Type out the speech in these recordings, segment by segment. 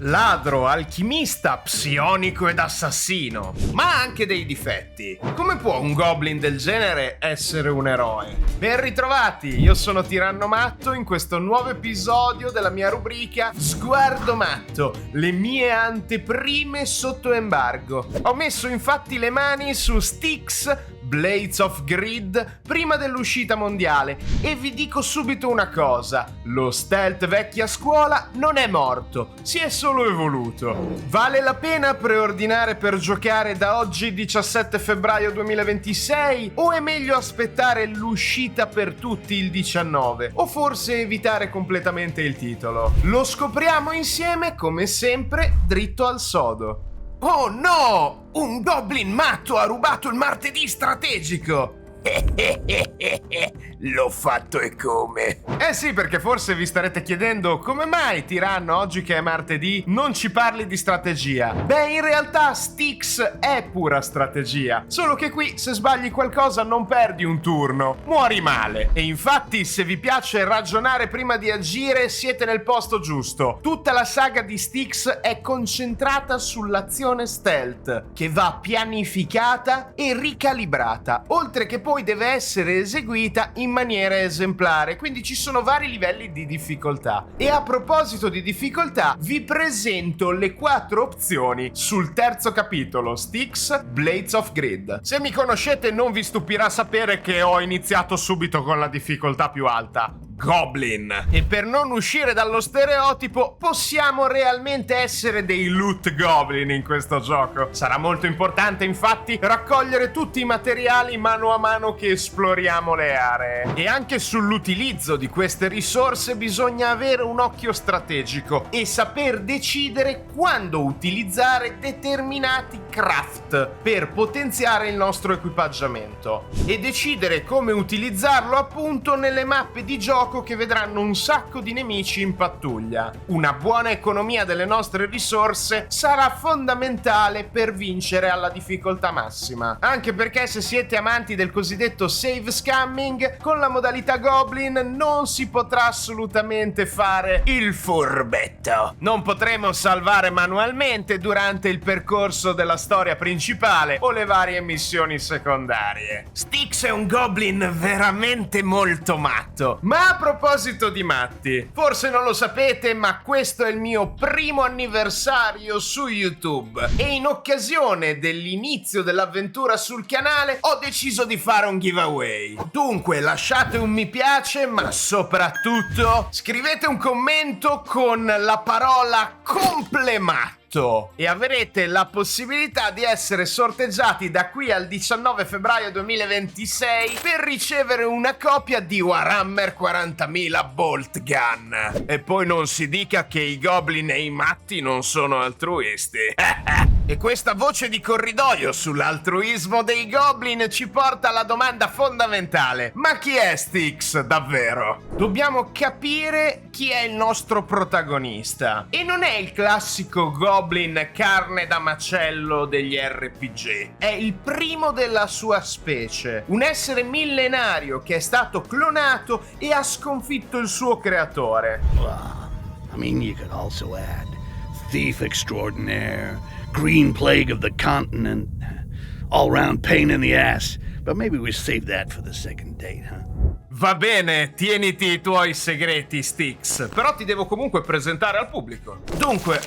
Ladro, alchimista, psionico ed assassino. Ma ha anche dei difetti. Come può un goblin del genere essere un eroe? Ben ritrovati, io sono Tiranno Matto in questo nuovo episodio della mia rubrica Sguardo Matto, le mie anteprime sotto embargo. Ho messo infatti le mani su Styx, Blades of Grid prima dell'uscita mondiale e vi dico subito una cosa: lo stealth vecchia scuola non è morto, si è solo evoluto. Vale la pena preordinare per giocare da oggi 17 febbraio 2026 o è meglio aspettare l'uscita per tutti il 19 o forse evitare completamente il titolo? Lo scopriamo insieme come sempre dritto al sodo. Oh no! Un goblin matto ha rubato il martedì strategico! L'ho fatto e come? Eh sì, perché forse vi starete chiedendo come mai Tiranno, oggi che è martedì, non ci parli di strategia. Beh, in realtà Styx è pura strategia, solo che qui se sbagli qualcosa non perdi un turno, muori male. E infatti se vi piace ragionare prima di agire siete nel posto giusto. Tutta la saga di Styx è concentrata sull'azione stealth, che va pianificata e ricalibrata, oltre che poi deve essere eseguita in maniera esemplare, quindi ci sono vari livelli di difficoltà. E a proposito di difficoltà, vi presento le 4 opzioni sul terzo capitolo, Styx, Blades of Grid. Se mi conoscete non vi stupirà sapere che ho iniziato subito con la difficoltà più alta, Goblin. E per non uscire dallo stereotipo, possiamo realmente essere dei loot goblin in questo gioco. Sarà molto importante infatti raccogliere tutti i materiali mano a mano che esploriamo le aree. E anche sull'utilizzo di queste risorse bisogna avere un occhio strategico e saper decidere quando utilizzare determinati craft per potenziare il nostro equipaggiamento. E decidere come utilizzarlo appunto nelle mappe di gioco che vedranno un sacco di nemici in pattuglia. Una buona economia delle nostre risorse sarà fondamentale per vincere alla difficoltà massima. Anche perché se siete amanti del cosiddetto save scamming, con la modalità Goblin non si potrà assolutamente fare il furbetto. Non potremo salvare manualmente durante il percorso della storia principale o le varie missioni secondarie. Styx è un Goblin veramente molto matto. Ma a proposito di matti, forse non lo sapete, ma questo è il mio primo anniversario su YouTube e in occasione dell'inizio dell'avventura sul canale ho deciso di fare un giveaway. Dunque lasciate un mi piace, ma soprattutto scrivete un commento con la parola complematto e avrete la possibilità di essere sorteggiati da qui al 19 febbraio 2026 per ricevere una copia di Warhammer 40.000 Bolt Gun. E poi non si dica che i goblin e i matti non sono altruisti. E questa voce di corridoio sull'altruismo dei goblin ci porta alla domanda fondamentale: ma chi è Styx davvero? Dobbiamo capire chi è il nostro protagonista. E non è il classico goblin carne da macello degli RPG. È il primo della sua specie, un essere millenario che è stato clonato e ha sconfitto il suo creatore. I mean, you could also add thief extraordinaire, green plague of the continent, all-round pain in the ass, but maybe we save that for the second date, huh? Va bene, tieniti i tuoi segreti, Styx, però ti devo comunque presentare al pubblico. Dunque,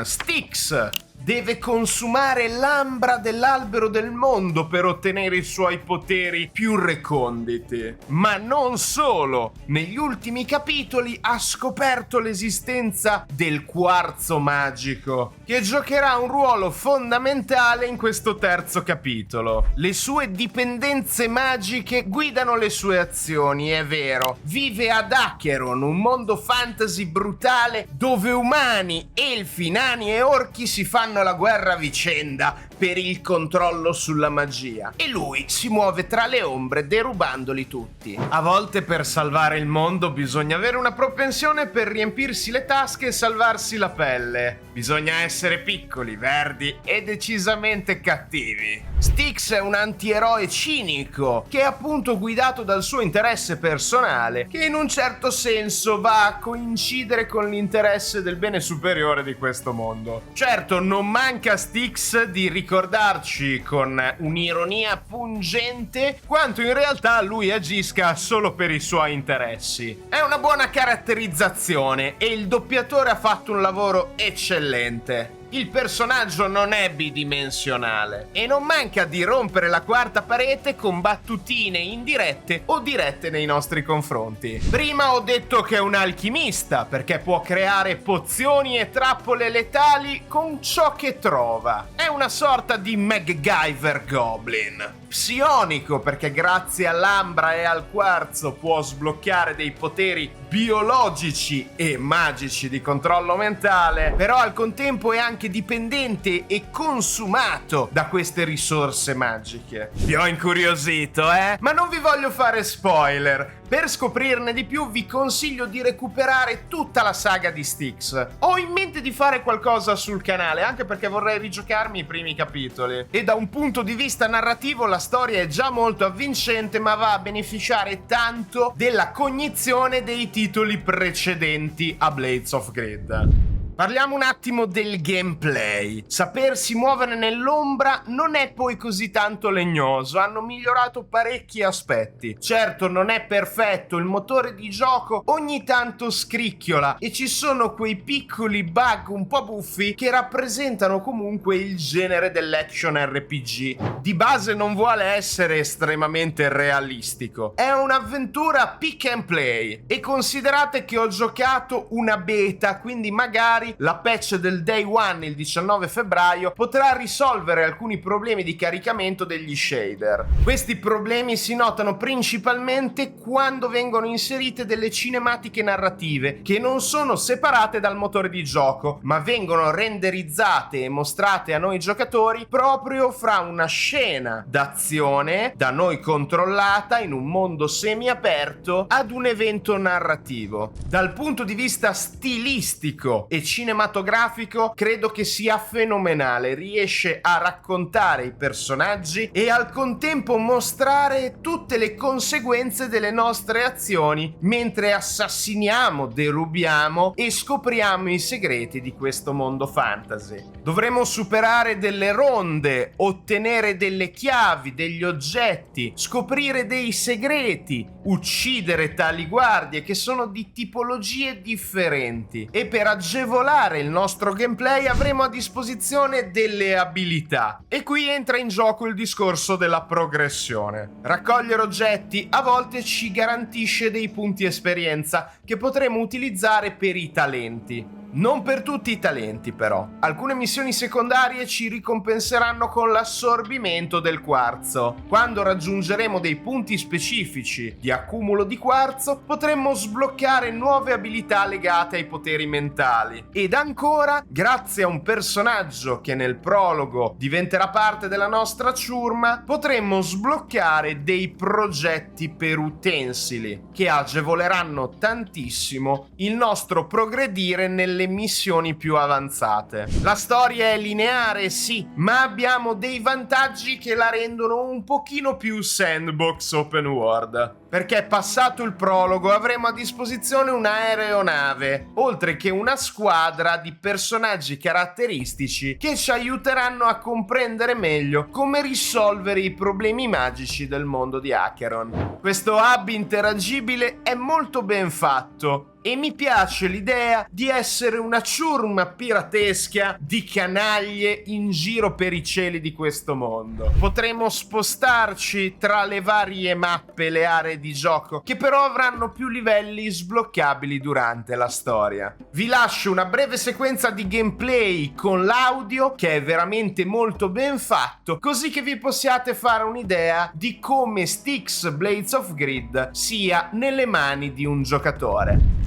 Styx deve consumare l'ambra dell'albero del mondo per ottenere i suoi poteri più reconditi. Ma non solo, negli ultimi capitoli ha scoperto l'esistenza del quarzo magico, che giocherà un ruolo fondamentale in questo terzo capitolo. Le sue dipendenze magiche guidano le sue azioni, è vero. Vive ad Acheron, un mondo fantasy brutale dove umani, elfi, nani e orchi si fanno fanno la guerra a vicenda per il controllo sulla magia e lui si muove tra le ombre derubandoli tutti. A volte per salvare il mondo bisogna avere una propensione per riempirsi le tasche e salvarsi la pelle. Bisogna essere piccoli, verdi e decisamente cattivi. Styx è un antieroe cinico che è appunto guidato dal suo interesse personale, che in un certo senso va a coincidere con l'interesse del bene superiore di questo mondo. Certo, non manca a Styx di ricordarci con un'ironia pungente quanto in realtà lui agisca solo per i suoi interessi. È una buona caratterizzazione e il doppiatore ha fatto un lavoro eccellente. Il personaggio non è bidimensionale e non manca di rompere la quarta parete con battutine indirette o dirette nei nostri confronti. Prima ho detto che è un alchimista perché può creare pozioni e trappole letali con ciò che trova. È una sorta di MacGyver Goblin. Psionico perché grazie all'ambra e al quarzo può sbloccare dei poteri biologici e magici di controllo mentale, però al contempo è anche dipendente e consumato da queste risorse magiche. Vi ho incuriosito, Ma non vi voglio fare spoiler. Per scoprirne di più vi consiglio di recuperare tutta la saga di Styx. Ho in mente di fare qualcosa sul canale, anche perché vorrei rigiocarmi i primi capitoli. E da un punto di vista narrativo la storia è già molto avvincente, ma va a beneficiare tanto della cognizione dei titoli precedenti a Blades of Grid. Parliamo un attimo del gameplay. Sapersi muovere nell'ombra non è poi così tanto legnoso, hanno migliorato parecchi aspetti. Certo, non è perfetto, il motore di gioco ogni tanto scricchiola e ci sono quei piccoli bug un po' buffi che rappresentano comunque il genere dell'action RPG. Di base non vuole essere estremamente realistico, è un'avventura pick and play e considerate che ho giocato una beta, quindi magari la patch del day one il 19 febbraio potrà risolvere alcuni problemi di caricamento degli shader. Questi problemi si notano principalmente quando vengono inserite delle cinematiche narrative che non sono separate dal motore di gioco, ma vengono renderizzate e mostrate a noi giocatori proprio fra una scena d'azione da noi controllata in un mondo semi-aperto ad un evento narrativo. Dal punto di vista stilistico e cinematografico credo che sia fenomenale, riesce a raccontare i personaggi e al contempo mostrare tutte le conseguenze delle nostre azioni mentre assassiniamo, derubiamo e scopriamo i segreti di questo mondo fantasy. Dovremo superare delle ronde, ottenere delle chiavi, degli oggetti, scoprire dei segreti, uccidere tali guardie che sono di tipologie differenti e per agevolare il nostro gameplay avremo a disposizione delle abilità. E qui entra in gioco il discorso della progressione. Raccogliere oggetti a volte ci garantisce dei punti esperienza che potremo utilizzare per i talenti. Non per tutti i talenti però. Alcune missioni secondarie ci ricompenseranno con l'assorbimento del quarzo. Quando raggiungeremo dei punti specifici di accumulo di quarzo potremmo sbloccare nuove abilità legate ai poteri mentali. Ed ancora, grazie a un personaggio che nel prologo diventerà parte della nostra ciurma, potremmo sbloccare dei progetti per utensili che agevoleranno tantissimo il nostro progredire nelle missioni più avanzate. La storia è lineare, sì, ma abbiamo dei vantaggi che la rendono un pochino più sandbox open world. Perché passato il prologo avremo a disposizione un'aeronave, oltre che una squadra di personaggi caratteristici che ci aiuteranno a comprendere meglio come risolvere i problemi magici del mondo di Acheron. Questo hub interagibile è molto ben fatto e mi piace l'idea di essere una ciurma piratesca di canaglie in giro per i cieli di questo mondo. Potremo spostarci tra le varie mappe, le aree di gioco, che però avranno più livelli sbloccabili durante la storia. Vi lascio una breve sequenza di gameplay con l'audio, che è veramente molto ben fatto, così che vi possiate fare un'idea di come Styx Blades of Grid sia nelle mani di un giocatore.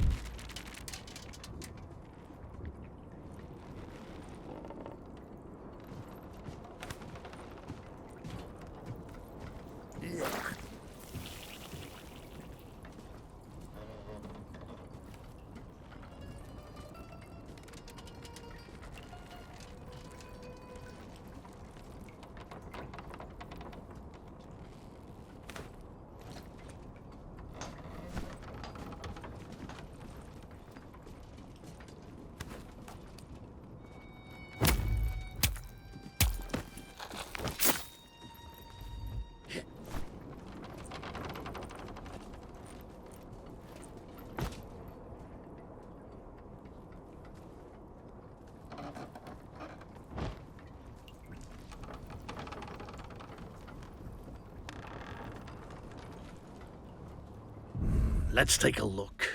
Let's take a look.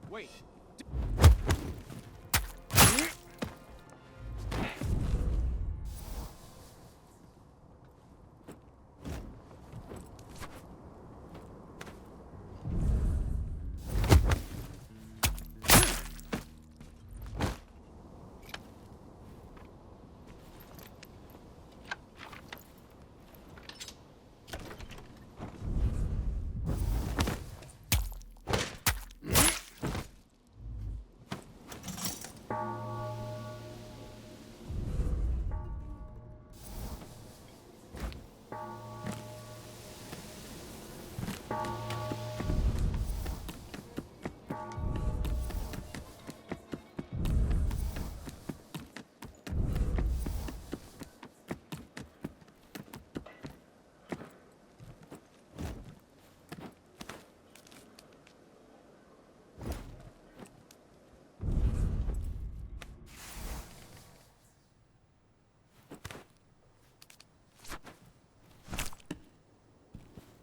Wait.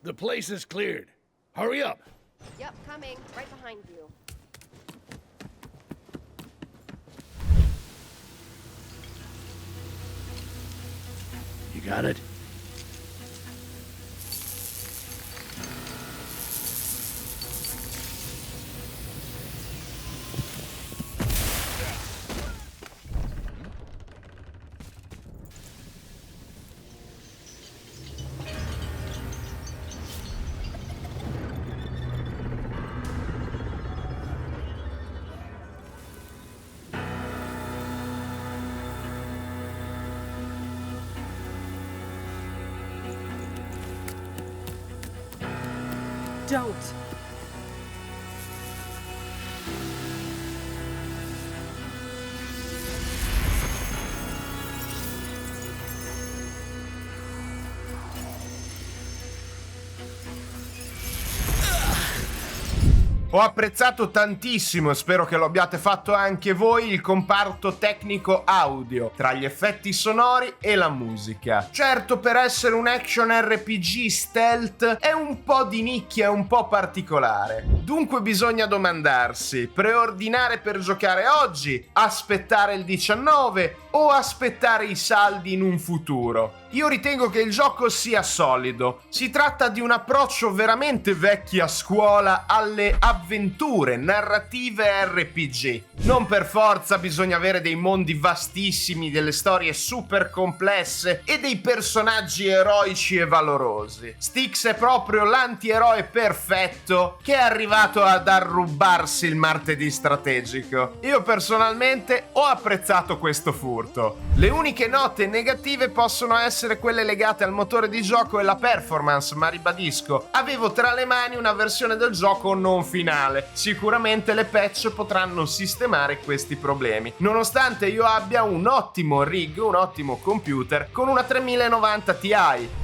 The place is cleared. Hurry up. Yep, coming. Right behind you. You got it? Don't. Ho apprezzato tantissimo, e spero che lo abbiate fatto anche voi, il comparto tecnico audio, tra gli effetti sonori e la musica. Certo, per essere un action RPG stealth è un po' di nicchia, un po' particolare. Dunque bisogna domandarsi, preordinare per giocare oggi, aspettare il 19 o aspettare i saldi in un futuro? Io ritengo che il gioco sia solido. Si tratta di un approccio veramente vecchia scuola alle avventure narrative RPG. Non per forza bisogna avere dei mondi vastissimi, delle storie super complesse e dei personaggi eroici e valorosi. Styx è proprio l'antieroe perfetto che è arrivato ad arrubarsi il martedì strategico. Io personalmente ho apprezzato questo furto. Le uniche note negative possono essere quelle legate al motore di gioco e la performance, ma ribadisco, avevo tra le mani una versione del gioco non finale. Sicuramente le patch potranno sistemare questi problemi. Nonostante io abbia un ottimo rig, un ottimo computer con una 3090 Ti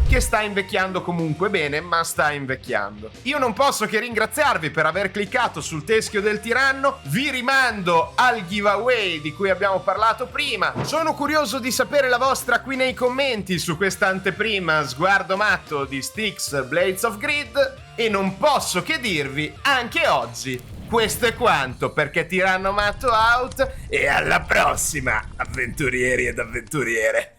che sta invecchiando comunque bene, ma sta invecchiando. Io non posso che ringraziarvi per aver cliccato sul teschio del tiranno. Vi rimando al giveaway di cui abbiamo parlato prima. Sono curioso di sapere la vostra qui nei commenti su questa anteprima sguardo matto di Styx Blades of Grid, e non posso che dirvi anche oggi questo è quanto, perché Tiranno Matto out, e alla prossima avventurieri ed avventuriere.